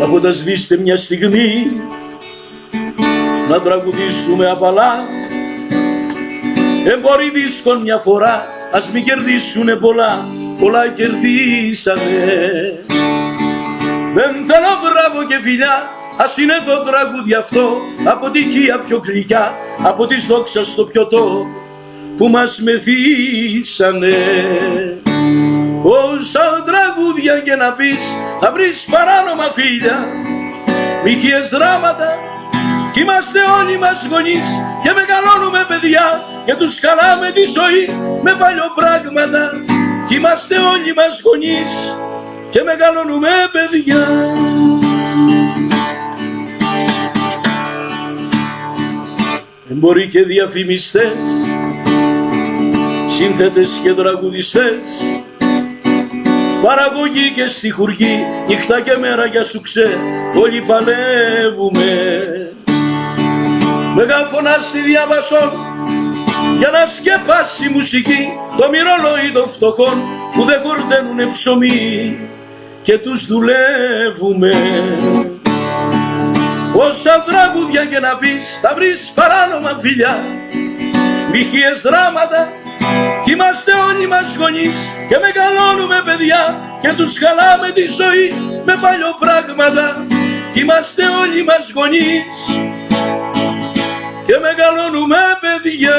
τα φώτα σβήστε μια στιγμή, να τραγουδήσουμε απαλά. Εμπόροι δίσκων μια φορά, ας μην κερδίσουνε πολλά, πολλά κερδίσανε. Δεν θέλω μπράβο και φιλιά, ας είναι το τραγούδι αυτό, από τη χεία πιο γλυκιά, από της δόξας στο πιωτό που μας μεθύσανε. Όσα τραγούδια και να πεις, θα βρεις παράνομα φίλια, μοιχείες δράματα, κι είμαστε όλοι μας γονείς και μεγαλώνουμε παιδιά και τους χαλάμε τη ζωή με παλιοπράγματα. Κι είμαστε όλοι μας γονείς και μεγαλώνουμε παιδιά. Εμποροί και διαφημιστές, σύνθετες και τραγουδιστές, παραγωγή και στιχουργοί, νύχτα και μέρα για σουξέ, όλοι παλεύουμε. Μεγάφωνα στη διάβασον για να σκεπάσει μουσική το μυρολόι των φτωχών που δεν χορταίνουνε ψωμί και τους δουλεύουμε. Όσα τραγούδια και να πεις, θα βρεις παράνομα φιλιά, μοιχείες δράματα, κι είμαστε όλοι μας γονείς και μεγαλώνουμε παιδιά και τους χαλάμε τη ζωή με παλιοπράγματα. Κι είμαστε όλοι μας γονείς και μεγαλώνουμε παιδιά.